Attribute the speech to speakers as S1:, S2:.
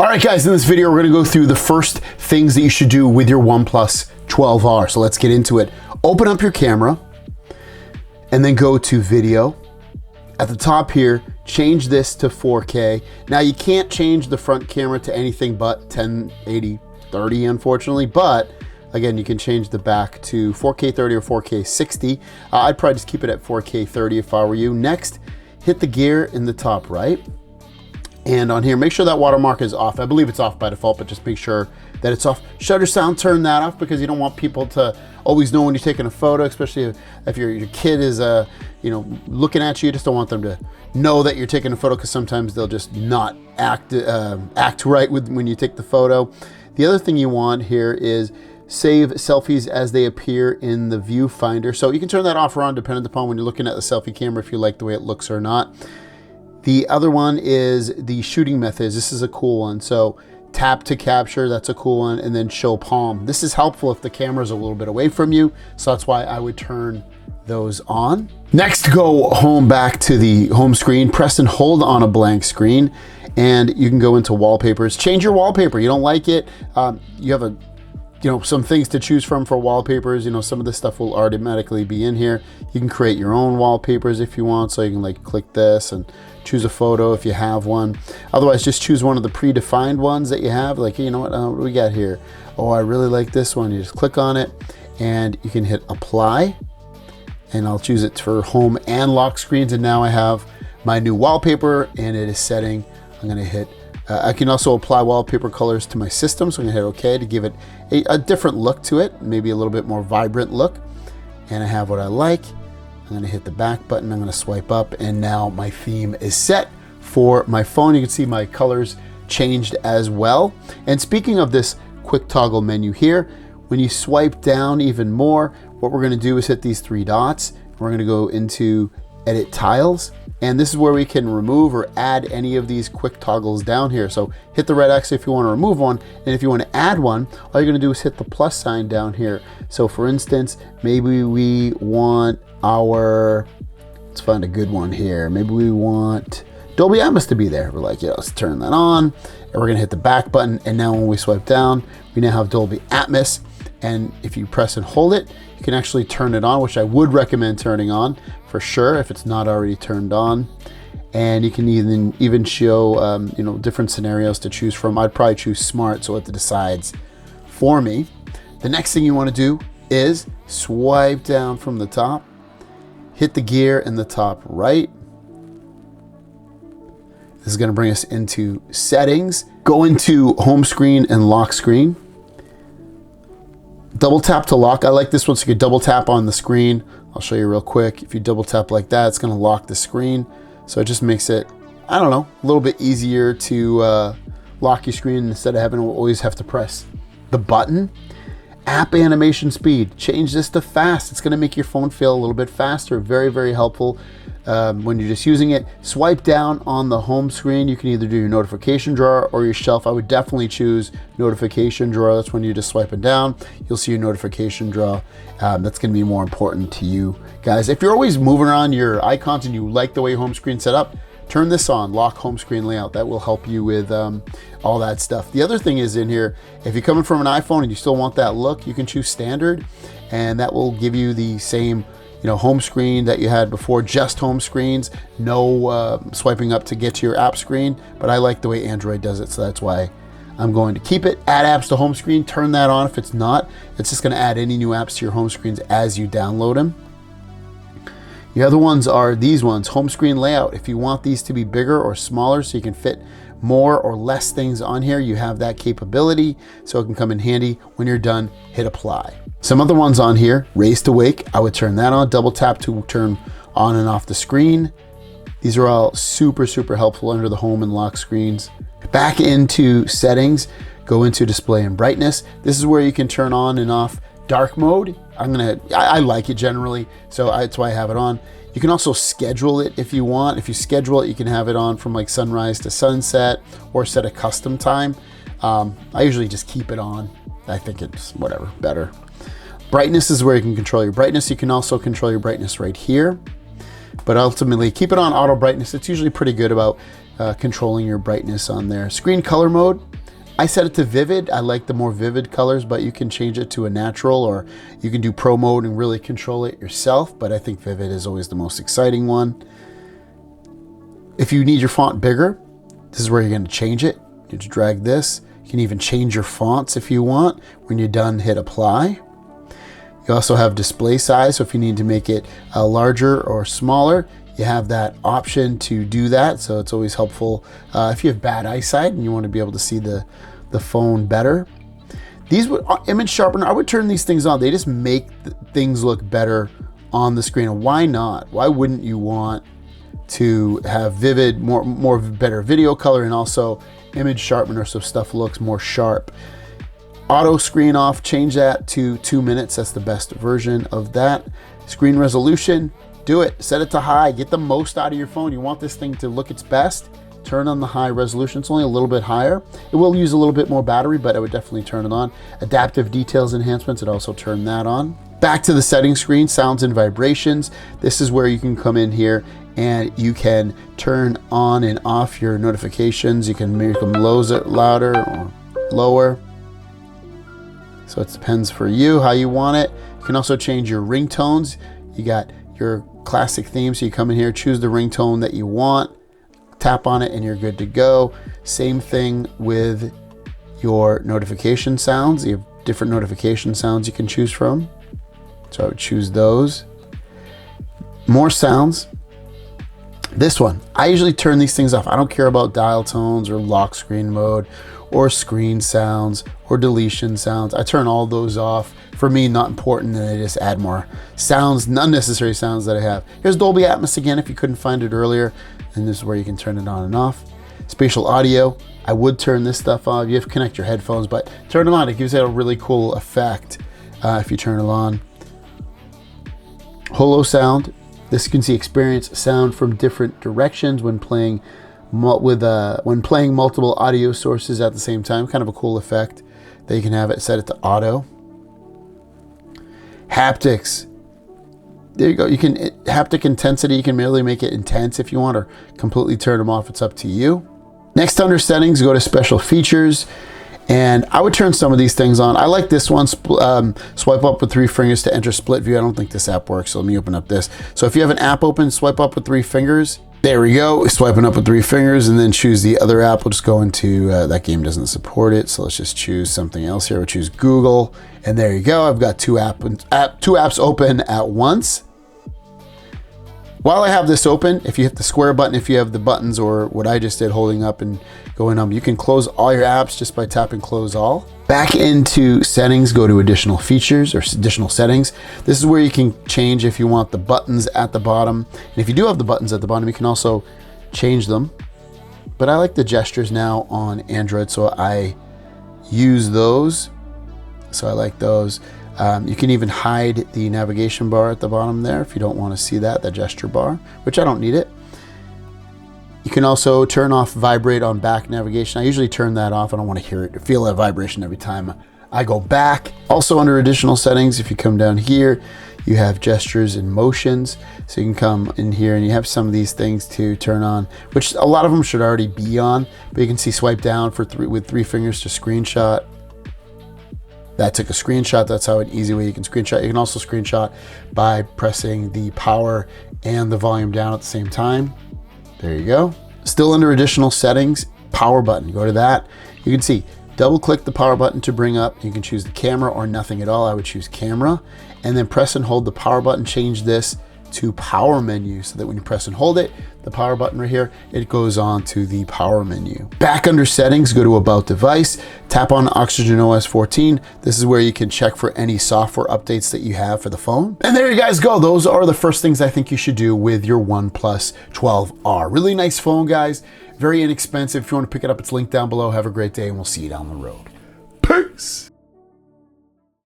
S1: right, guys, in this video, we're gonna go through the first things that you should do with your OnePlus 12R. So let's get into it. Open up your camera and then go to video. At the top here, change this to 4K. Now you can't change the front camera to anything but 1080 30, unfortunately, but again, you can change the back to 4K 30 or 4K 60. I'd probably just keep it at 4K 30 if I were you. Next, hit the gear in the top right. And on here, make sure that watermark is off. I believe it's off by default, but just make sure that it's off. Shutter sound, turn that off because you don't want people to always know when you're taking a photo, especially if your kid is looking at you. You just don't want them to know that you're taking a photo because sometimes they'll just not act right when you take the photo. The other thing you want here is save selfies as they appear in the viewfinder. So you can turn that off or on depending upon when you're looking at the selfie camera if you like the way it looks or not. The other one is the shooting methods. This is a cool one. So tap to capture, that's a cool one, and then show palm. This is helpful if the camera's a little bit away from you, so that's why I would turn those on. Next, go back to the home screen, press and hold on a blank screen, and you can go into wallpapers. Change your wallpaper. You don't like it, you have some things to choose from for wallpapers. Some of this stuff will automatically be in here. You can create your own wallpapers if you want, so you can click this and choose a photo if you have one. Otherwise, just choose one of the predefined ones that you have. What do we got here? Oh, I really like this one. You just click on it and you can hit apply, and I'll choose it for home and lock screens. And now I have my new wallpaper and it is setting. I'm gonna hit I can also apply wallpaper colors to my system, so I'm gonna hit OK to give it a different look to it, maybe a little bit more vibrant look. And I have what I like. I'm gonna hit the back button, I'm gonna swipe up, and now my theme is set for my phone. You can see my colors changed as well. And speaking of this quick toggle menu here, when you swipe down even more, what we're gonna do is hit these three dots. We're gonna go into edit tiles. And this is where we can remove or add any of these quick toggles down here. So hit the red X if you want to remove one. And if you want to add one, all you're going to do is hit the plus sign down here. So for instance, maybe we want let's find a good one here. Maybe we want Dolby Atmos to be there. We're like, let's turn that on. And we're going to hit the back button. And now when we swipe down, we now have Dolby Atmos. And if you press and hold it, you can actually turn it on, which I would recommend turning on for sure if it's not already turned on. And you can even show different scenarios to choose from. I'd probably choose smart, so it decides for me. The next thing you want to do is swipe down from the top, hit the gear in the top right. This is going to bring us into settings. Go into home screen and lock screen. Double tap to lock. I like this one, so you can double tap on the screen. I'll show you real quick. If you double tap like that, it's going to lock the screen. So it just makes it, a little bit easier to lock your screen instead of having to always have to press the button. App animation speed. Change this to fast. It's going to make your phone feel a little bit faster. Very, very helpful when you're just using it. Swipe down on the home screen. You can either do your notification drawer or your shelf. I would definitely choose notification drawer. That's when you're just swiping down. You'll see your notification drawer. That's going to be more important to you guys. If you're always moving around your icons and you like the way your home screen's set up, turn this on, lock home screen layout. That will help you with all that stuff. The other thing is in here, if you're coming from an iPhone and you still want that look, you can choose standard, and that will give you the same home screen that you had before, just home screens, no swiping up to get to your app screen. But I like the way Android does it, so that's why I'm going to keep it. Add apps to home screen, turn that on. If it's not, it's just going to add any new apps to your home screens as you download them. The other ones are these ones, home screen layout. If you want these to be bigger or smaller so you can fit more or less things on here, you have that capability, so it can come in handy. When you're done, hit apply. Some other ones on here, raise to wake, I would turn that on. Double tap to turn on and off the screen. These are all super, super helpful under the home and lock screens. Back into settings, go into display and brightness. This is where you can turn on and off dark mode. I like it generally, so that's why I have it on. You can also schedule it if you want. If you schedule it, you can have it on from sunrise to sunset or set a custom time. I usually just keep it on. I think it's better. Brightness is where you can control your brightness. You can also control your brightness right here, but ultimately keep it on auto brightness. It's usually pretty good about controlling your brightness on there. Screen color mode. I set it to vivid. I like the more vivid colors, but you can change it to a natural, or you can do pro mode and really control it yourself. But I think vivid is always the most exciting one. If you need your font bigger, this is where you're going to change it. You just drag this. You can even change your fonts if you want. When you're done, hit apply. You also have display size, so if you need to make it larger or smaller, you have that option to do that. So it's always helpful if you have bad eyesight and you want to be able to see the phone better. These would image sharpener, I would turn these things on. They just make things look better on the screen. And why not? Why wouldn't you want to have vivid, more better video color, and also image sharpener so stuff looks more sharp? Auto screen off, change that to 2 minutes. That's the best version of that. Screen resolution, do it. Set it to high. Get the most out of your phone. You want this thing to look its best. Turn on the high resolution. It's only a little bit higher. It will use a little bit more battery, but I would definitely turn it on. Adaptive details enhancements, I'd also turn that on. Back to the settings screen, sounds and vibrations. This is where you can come in here and you can turn on and off your notifications. You can make them louder or lower. So it depends for you how you want it. You can also change your ringtones. You got your classic theme, so you come in here, choose the ringtone that you want, tap on it, and you're good to go. Same thing with your notification sounds. You have different notification sounds you can choose from. So I would choose those. More sounds. This one, I usually turn these things off. I don't care about dial tones or lock screen mode or screen sounds or deletion sounds. I turn all those off. For me, not important, and I just add more sounds, unnecessary sounds that I have. Here's Dolby Atmos again if you couldn't find it earlier, and this is where you can turn it on and off. Spatial audio, I would turn this stuff off. You have to connect your headphones, but turn them on. It gives it a really cool effect if you turn it on. Holo sound, this you can see experience sound from different directions when playing multiple audio sources at the same time. Kind of a cool effect that you can have it set it to auto. Haptics, there you go. You can haptic intensity, you can merely make it intense if you want, or completely turn them off. It's up to you. Next, under settings, go to special features, and I would turn some of these things on. I like this one, swipe up with 3 fingers to enter split view. I don't think this app works, so let me open up this. So if you have an app open, swipe up with 3 fingers. There we go, swiping up with 3 fingers, and then choose the other app. We'll just go into, that game doesn't support it, so let's just choose something else here. We'll choose Google, and there you go. I've got two apps open at once. While I have this open, if you hit the square button, if you have the buttons or what I just did, holding up and going up, you can close all your apps just by tapping close all. Back into settings, go to additional features or additional settings. This is where you can change if you want the buttons at the bottom. And if you do have the buttons at the bottom, you can also change them. But I like the gestures now on Android, so I use those. So I like those. You can even hide the navigation bar at the bottom there if you don't want to see that, the gesture bar, which I don't need it. You can also turn off vibrate on back navigation. I usually turn that off. I don't want to feel that vibration every time I go back. Also under additional settings, if you come down here, you have gestures and motions. So you can come in here and you have some of these things to turn on, which a lot of them should already be on, but you can see swipe down with 3 fingers to screenshot. That took a screenshot. That's how an easy way you can screenshot. You can also screenshot by pressing the power and the volume down at the same time. There you go. Still under additional settings, power button. Go to that. You can see, double click the power button to bring up. You can choose the camera or nothing at all. I would choose camera, and then press and hold the power button. Change this to power menu so that when you press and hold it, the power button right here, it goes on to the power menu. Back under settings, go to about device, tap on Oxygen OS 14. This is where you can check for any software updates that you have for the phone. And there you guys go. Those are the first things I think you should do with your OnePlus 12R. Really nice phone, guys. Very inexpensive. If you want to pick it up, it's linked down below. Have a great day, and we'll see you down the road. Peace.